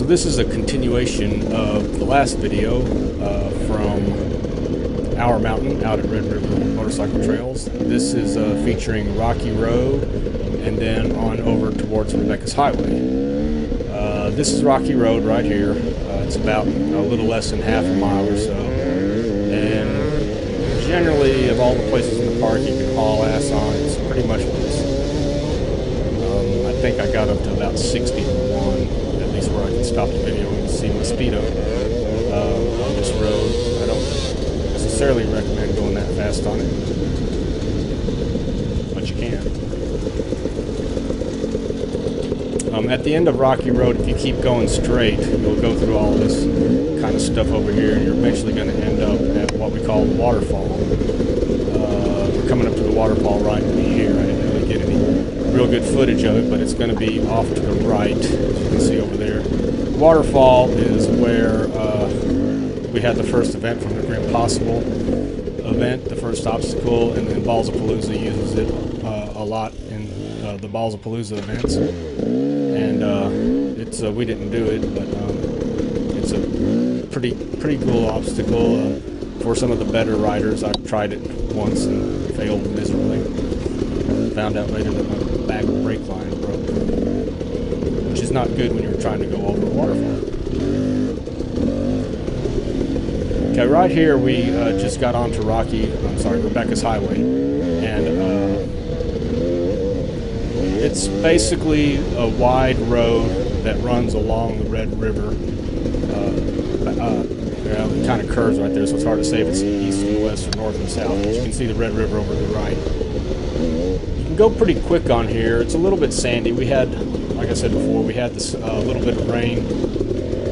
So this is a continuation of the last video from our mountain out at Red River Motorcycle Trails. This is featuring Rocky Road and then on over towards Rebecca's Highway. This is Rocky Road right here. It's about a little less than half a mile or so. And generally, of all the places in the park you can haul ass on, it's pretty much this. I think I got up to about 60 for one, at least where I can stop the video and see my speedo on this road. I don't necessarily recommend going that fast on it, but you can. At the end of Rocky Road, if you keep going straight, you'll go through all this kind of stuff over here, and you're eventually going to end up at what we call the Waterfall. We're coming up to the Waterfall right in here. I didn't really get any real good footage of it, but it's going to be off to the right, as you can see over there. Waterfall is where we had the first event from the Grim Possible event, the first obstacle, and then Ballsapalooza uses it a lot in the Ballsapalooza events. And it's we didn't do it, but it's a pretty cool obstacle for some of the better riders. I've tried it once and failed miserably. Found out later that my back brake line broke, which is not good when you're trying to go over a waterfall. Okay, right here we just got onto Rebecca's Highway, and it's basically a wide road that runs along the Red River. It kind of curves right there, so it's hard to say if it's east and west or north and south, but you can see the Red River over to the right. You can go pretty quick on here. It's a little bit sandy. We had, like I said before, we had this little bit of rain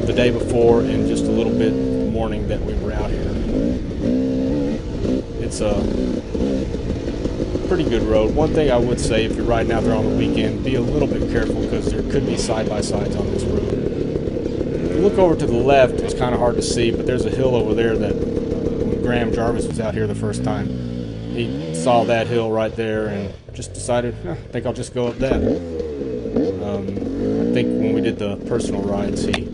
the day before and just a little bit the morning that we were out here. It's a pretty good road. One thing I would say, if you're riding out there on the weekend, be a little bit careful because there could be side-by-sides on this road. If you look over to the left, it's kind of hard to see, but there's a hill over there that when Graham Jarvis was out here the first time, he saw that hill right there and just decided, I think I'll just go up that. I think when we did the personal rides, he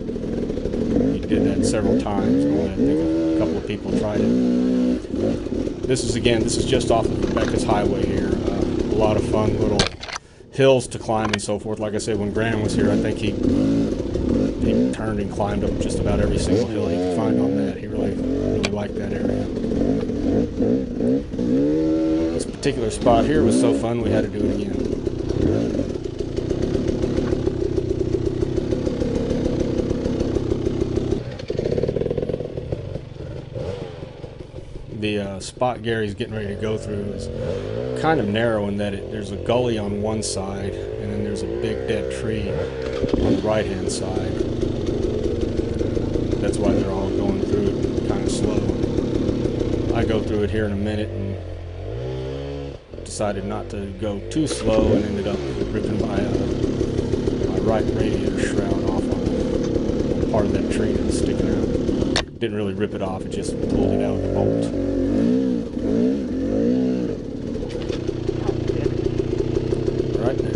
did that several times. I think a couple of people tried it. This is just off of Rebecca's Highway here. A lot of fun little hills to climb and so forth. Like I said, when Graham was here, I think he turned and climbed up just about every single hill he could find on that. He really liked that area. This particular spot here was so fun we had to do it again. The spot Gary's getting ready to go through is kind of narrow in that there's a gully on one side and then there's a big dead tree on the right hand side. That's why they're all going through it kind of slow. I go through it here in a minute and decided not to go too slow and ended up ripping my right radiator shroud off on part of that tree that was sticking out. Didn't really rip it off, it just pulled it out of the bolt. Right there.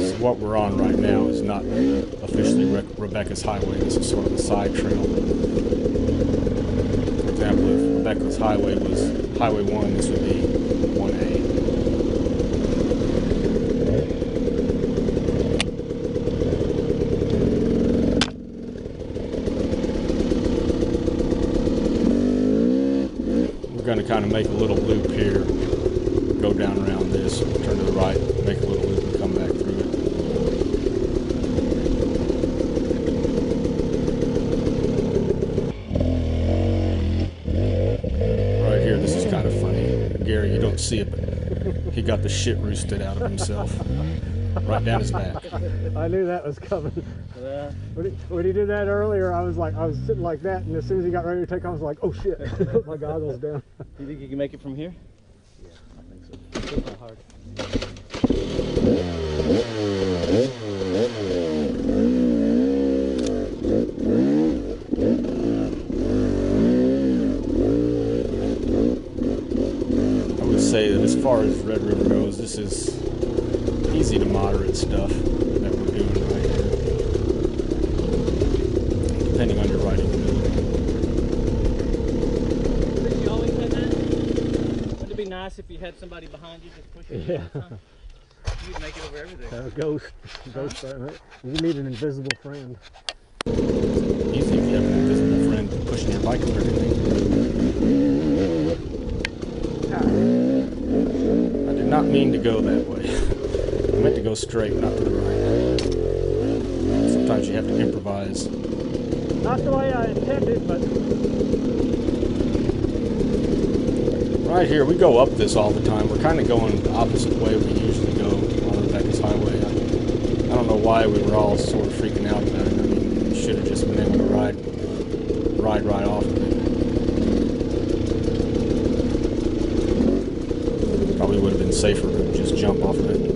So what we're on right now is not officially Rebecca's Highway. This is sort of a side trail. For example, if Rebecca's Highway was Highway 1, this would be 1A. We're going to kind of make a little loop here, go down around this, turn to the right, make a little loop and come back through it. Gary, you don't see it, but he got the shit roosted out of himself. Right down his back. I knew that was coming. Yeah. When he did that earlier, I was sitting like that, and as soon as he got ready to take off, I was like, oh shit, put my goggles down. Do you think you can make it from here? Yeah, I think so. It's not hard. say that as far as Red River goes, this is easy to moderate stuff that we're doing right here, depending on your riding ability. You always had that? Wouldn't it be nice if you had somebody behind you just pushing you? Yeah. You'd make it over everything. Ghost. You need an invisible friend. Easy if you have an invisible friend pushing your bike over everything. I did not mean to go that way. I meant to go straight, not to the right. Sometimes you have to improvise. Not the way I intended, but Right here, we go up this all the time. We're kind of going the opposite way we usually go on Rebecca's Highway. I don't know why we were all sort of freaking out about it. I mean, we should have just been able to ride right off of it. Probably would have been safer to just jump off of it.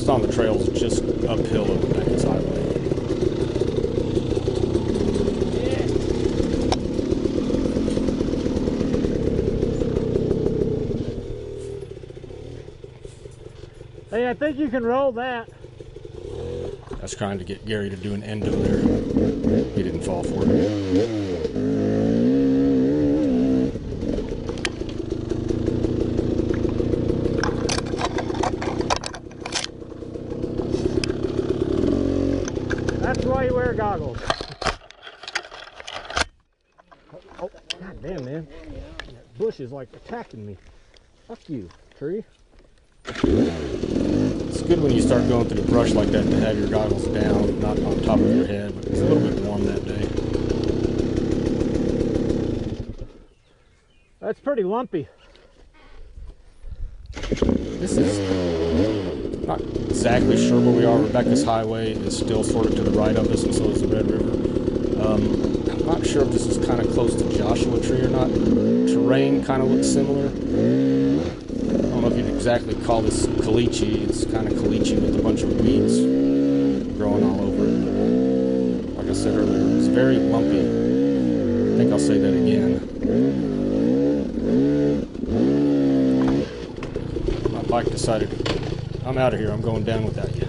On the trails just uphill of Beckett's Highway. hey, I think you can roll that. I was trying to get Gary to do an endo there. He didn't fall for it. That's why you wear goggles. Oh, god damn, man. That bush is like attacking me. Fuck you, tree. It's good when you start going through the brush like that to have your goggles down, not on top of your head, but it's a little bit warm that day. That's pretty lumpy. This is not exactly sure where we are. Rebecca's Highway is still sort of to the right of us, and so is the Red River. I'm not sure if this is kind of close to Joshua Tree or not. Terrain kind of looks similar. I don't know if you'd exactly call this caliche. It's kind of caliche with a bunch of weeds growing all over it. Like I said earlier, it's very lumpy. I think I'll say that again. My bike decided to... I'm out of here. I'm going down without you.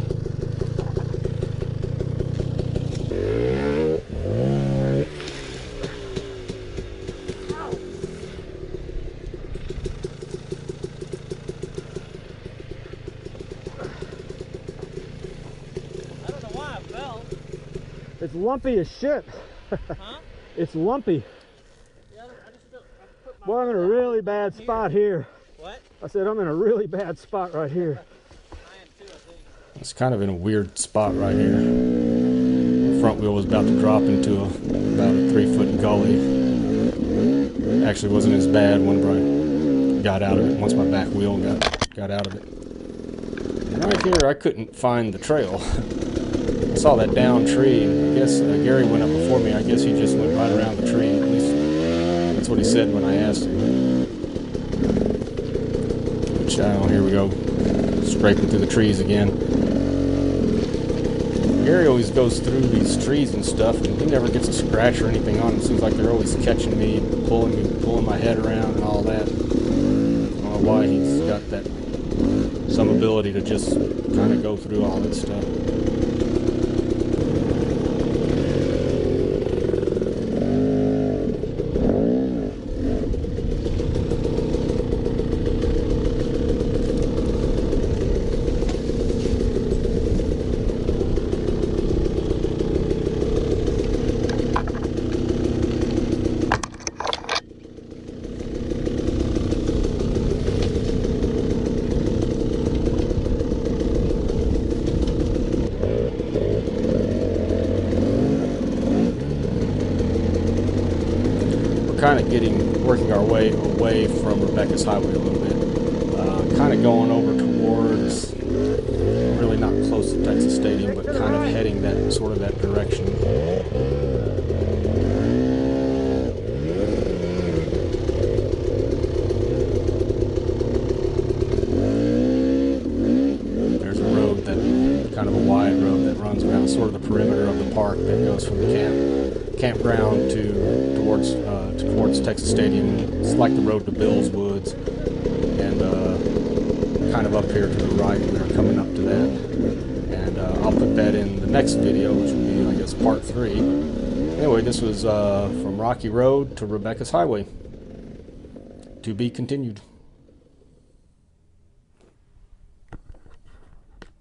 I don't know why I fell. It's lumpy as shit. Huh? It's lumpy. Yeah, I put my... Boy, I'm in a really bad spot here. What? I said I'm in a really bad spot right here. I am too, I think. It's kind of in a weird spot right here. The front wheel was about to drop into about a 3-foot gully. Actually wasn't as bad whenever I got out of it, once my back wheel got out of it. And right here I couldn't find the trail. I saw that down tree, and I guess Gary went up before me. I guess he just went right around the tree. At least that's what he said when I asked him. Which, here we go, scraping through the trees again. Gary always goes through these trees and stuff, and he never gets a scratch or anything on him. It seems like they're always catching me, pulling my head around and all that. I don't know why he's got that, some ability to just kind of go through all that stuff. we're kind of working our way away from Rebecca's Highway a little bit. Kind of going over towards, really not close to Texas Stadium, but kind of heading that sort of that direction. There's a road that, kind of a wide road that runs around sort of the perimeter of the park that goes from the campground towards Texas Stadium. It's like the road to Bill's Woods, and kind of up here to the right. We're coming up to that, and I'll put that in the next video, which will be, I guess, part 3. Anyway, this was from Rocky Road to Rebecca's Highway. To be continued.